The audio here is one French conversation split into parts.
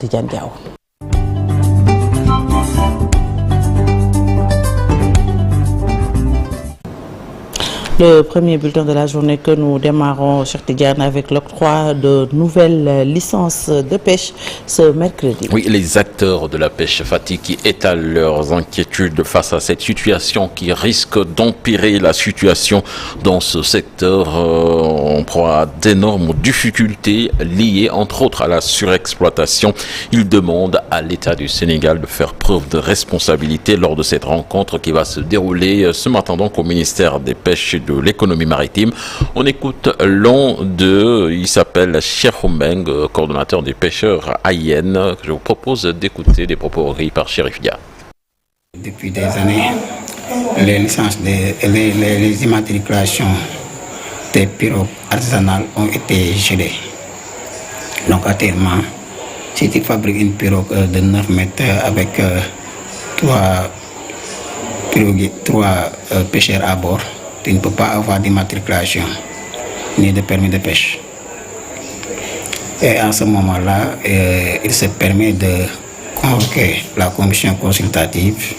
Tidiane Diaw. Le premier bulletin de la journée que nous démarrons, Cheikh Tidiane, avec l'octroi de nouvelles licences de pêche ce mercredi. Oui, les acteurs de la pêche Fatick qui étalent leurs inquiétudes face à cette situation qui risque d'empirer la situation dans ce secteur en proie à d'énormes difficultés liées entre autres à la surexploitation. Ils demandent à l'État du Sénégal de faire preuve de responsabilité lors de cette rencontre qui va se dérouler ce matin donc au ministère des Pêches et de l'économie maritime. On écoute l'un d'eux, il s'appelle Cheikh Oumeng, coordonnateur des pêcheurs à Yen. Je vous propose d'écouter des propos recueillis par Chérif Dia. Depuis des années, les licences, les immatriculations des pirogues artisanales ont été gelées. Donc actuellement, si tu fabriques une pirogue de 9 mètres avec 3 pêcheurs à bord, tu ne peux pas avoir d'immatriculation ni de permis de pêche. Et en ce moment-là, il se permet de convoquer la commission consultative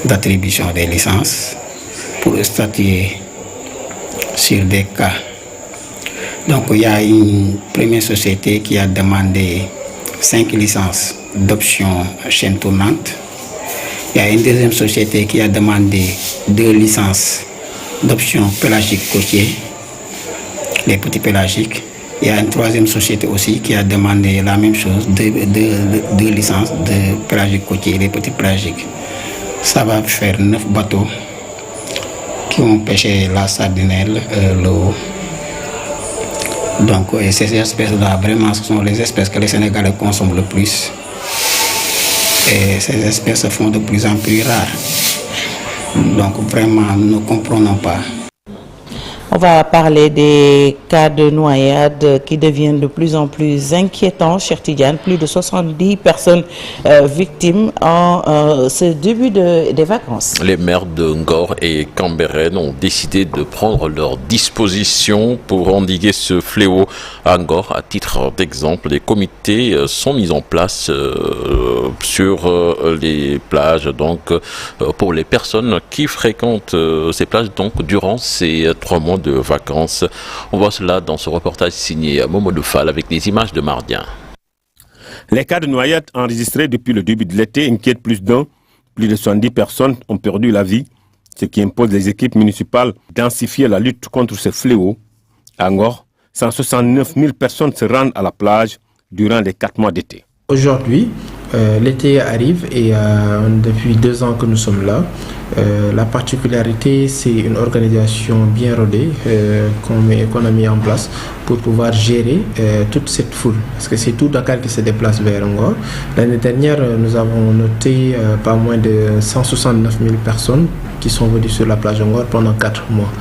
d'attribution des licences pour statuer sur des cas. Donc il y a une première société qui a demandé 5 licences d'option chaîne tournante. Il y a une deuxième société qui a demandé 2 licences d'option pélagique côtier, les petits pélagiques. Il y a une troisième société aussi qui a demandé la même chose, 2 licences de pélagique côtier, les petits pélagiques. Ça va faire 9 bateaux qui vont pêcher la sardinelle, l'eau. Donc ces espèces-là, vraiment, ce sont les espèces que les Sénégalais consomment le plus. Et ces espèces se font de plus en plus rares. Donc vraiment, nous ne comprenons pas. On va parler des cas de noyade qui deviennent de plus en plus inquiétants. Cheikh Tidiane, plus de 70 personnes victimes en ce début des vacances. Les maires de Ngor et Cambérène ont décidé de prendre leurs dispositions pour endiguer ce fléau à Ngor. À titre d'exemple, des comités sont mis en place sur les plages, donc pour les personnes qui fréquentent ces plages donc durant ces 3 mois de vacances. On voit cela dans ce reportage signé Momodou Fall avec des images de Mardien. Les cas de noyade enregistrés depuis le début de l'été inquiètent plus d'un. Plus de 70 personnes ont perdu la vie, ce qui impose les équipes municipales d'intensifier la lutte contre ce fléau. À Ngor, 169 000 personnes se rendent à la plage durant les 4 mois d'été. Aujourd'hui, l'été arrive et depuis 2 ans que nous sommes là. La particularité, c'est une organisation bien rodée qu'on a mis en place pour pouvoir gérer toute cette foule. Parce que c'est tout Dakar qui se déplace vers Ngor. L'année dernière, nous avons noté pas moins de 169 000 personnes qui sont venues sur la plage Ngor pendant 4 mois.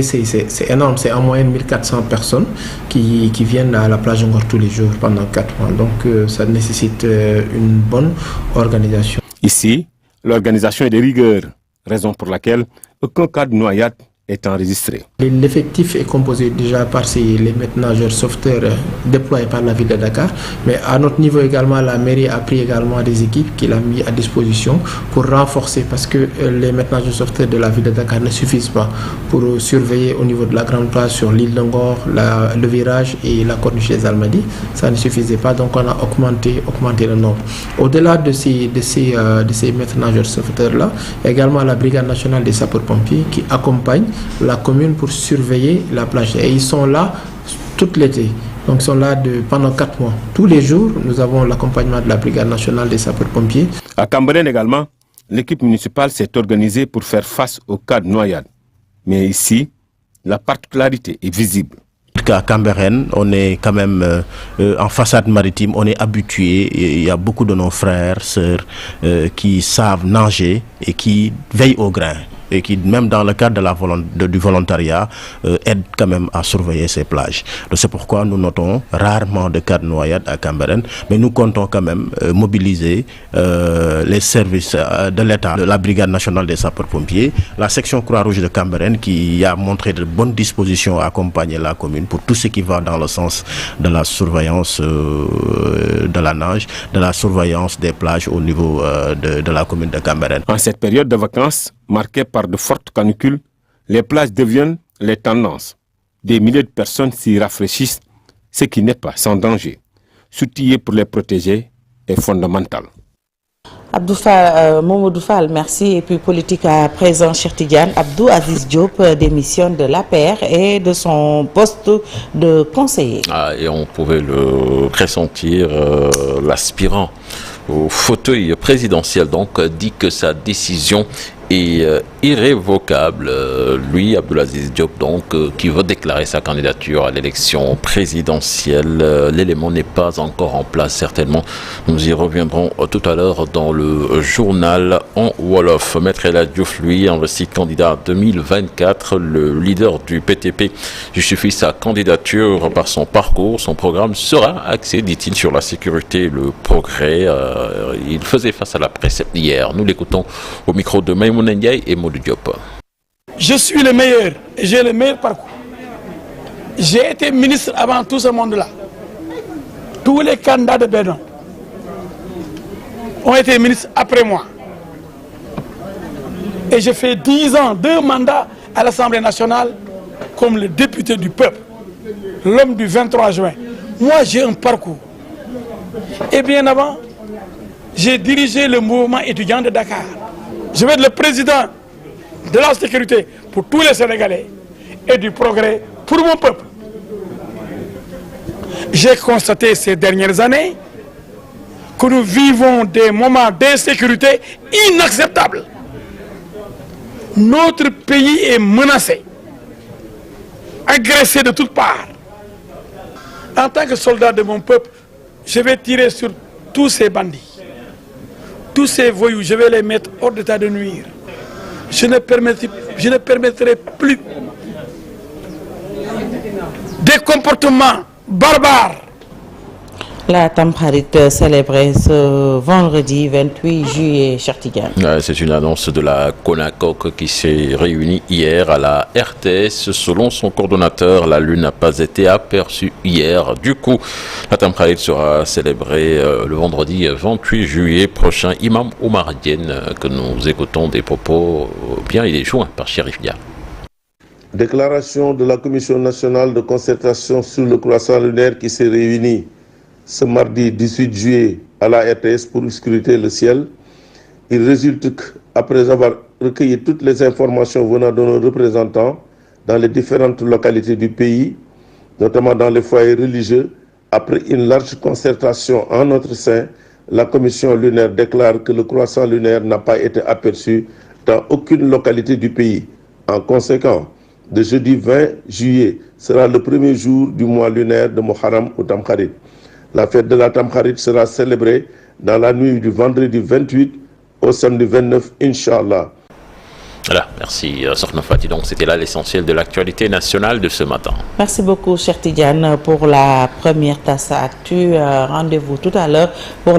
C'est énorme, c'est en moyenne 1400 personnes qui viennent à la plage Ngor tous les jours pendant 4 mois. Donc ça nécessite une bonne organisation. Ici, l'organisation est de rigueur, raison pour laquelle aucun cas de noyade est enregistré. L'effectif est composé déjà par les maîtres nageurs sauveteurs déployés par la ville de Dakar, mais à notre niveau également, la mairie a pris également des équipes qu'il a mis à disposition pour renforcer, parce que les maîtres nageurs sauveteurs de la ville de Dakar ne suffisent pas pour surveiller au niveau de la grande plage sur l'île de Ngor, le virage et la corniche des Almadies. Ça ne suffisait pas, donc on a augmenté le nombre. Au-delà de ces maîtres nageurs sauveteurs-là, également la brigade nationale des sapeurs-pompiers qui accompagne la commune pour surveiller la plage. Et ils sont là tout l'été. Donc ils sont là pendant 4 mois. Tous les jours, nous avons l'accompagnement de la brigade nationale des sapeurs-pompiers. À Cambérène également, l'équipe municipale s'est organisée pour faire face au cas de noyade. Mais ici, la particularité est visible. À Cambérène, on est quand même en façade maritime, on est habitué. Il y a beaucoup de nos frères, sœurs qui savent nager et qui veillent au grain. et qui, même dans le cadre du volontariat, aident quand même à surveiller ces plages. C'est pourquoi nous notons rarement de cas de noyade à Cambérène, mais nous comptons quand même mobiliser les services de l'État, la Brigade nationale des sapeurs-pompiers, la section Croix-Rouge de Cambérène qui a montré de bonnes dispositions à accompagner la commune pour tout ce qui va dans le sens de la surveillance de la nage, de la surveillance des plages au niveau de la commune de Cambérène. En cette période de vacances, marquée par de fortes canicules, les plages deviennent les tendances. Des milliers de personnes s'y rafraîchissent, ce qui n'est pas sans danger. S'outiller pour les protéger est fondamental. Mamadou Fall, merci. Et puis politique à présent, Cheikh Tidiane. Abdou Aziz Diop démissionne de l'APR et de son poste de conseiller. Et on pouvait le pressentir, l'aspirant au fauteuil présidentiel donc dit que sa décision est irrévocable. Lui, Abdoulaziz Diop, donc, qui veut déclarer sa candidature à l'élection présidentielle. L'élément n'est pas encore en place, certainement. Nous y reviendrons tout à l'heure dans le journal en Wolof. Maître El Hadji Diouf, lui, investi candidat 2024. Le leader du PTP justifie sa candidature par son parcours. Son programme sera axé, dit-il, sur la sécurité et le progrès. Il faisait face à la presse hier. Nous l'écoutons au micro de Maïmouna Ndiaye et Modou Diop. Je suis le meilleur et j'ai le meilleur parcours. J'ai été ministre avant tout ce monde-là. Tous les candidats de Bénin ont été ministres après moi. Et j'ai fait 10 ans, 2 mandats à l'Assemblée nationale comme le député du peuple, l'homme du 23 juin. Moi, j'ai un parcours. Et bien avant, j'ai dirigé le mouvement étudiant de Dakar. Je vais être le président de la sécurité pour tous les Sénégalais et du progrès pour mon peuple. J'ai constaté ces dernières années que nous vivons des moments d'insécurité inacceptables. Notre pays est menacé, agressé de toutes parts. En tant que soldat de mon peuple, je vais tirer sur tous ces bandits. Tous ces voyous, je vais les mettre hors d'état de nuire. Je ne permettrai plus des comportements barbares. La Tamkharit célébrée ce vendredi 28 juillet, Cheikh Tidiane. C'est une annonce de la CONACOC qui s'est réunie hier à la RTS. Selon son coordonnateur, la lune n'a pas été aperçue hier. Du coup, la Tamkharit sera célébrée le vendredi 28 juillet prochain. Imam Oumar Diène, que nous écoutons des propos, bien il est joint par Chérif Dia. Déclaration de la Commission nationale de concertation sur le croissant lunaire qui s'est réunie ce mardi 18 juillet à la RTS pour scruter le ciel. Il résulte qu'après avoir recueilli toutes les informations venant de nos représentants dans les différentes localités du pays, notamment dans les foyers religieux, après une large concertation en notre sein, la commission lunaire déclare que le croissant lunaire n'a pas été aperçu dans aucune localité du pays. En conséquence, de jeudi 20 juillet sera le premier jour du mois lunaire de Muharram ou Tamkharit. La fête de la Tamkharit sera célébrée dans la nuit du vendredi 28 au samedi 29, Inch'Allah. Voilà, merci Sokhna Fati. Donc c'était là l'essentiel de l'actualité nationale de ce matin. Merci beaucoup, Cheikh Tidiane, pour la première tasse actu. Rendez-vous tout à l'heure pour la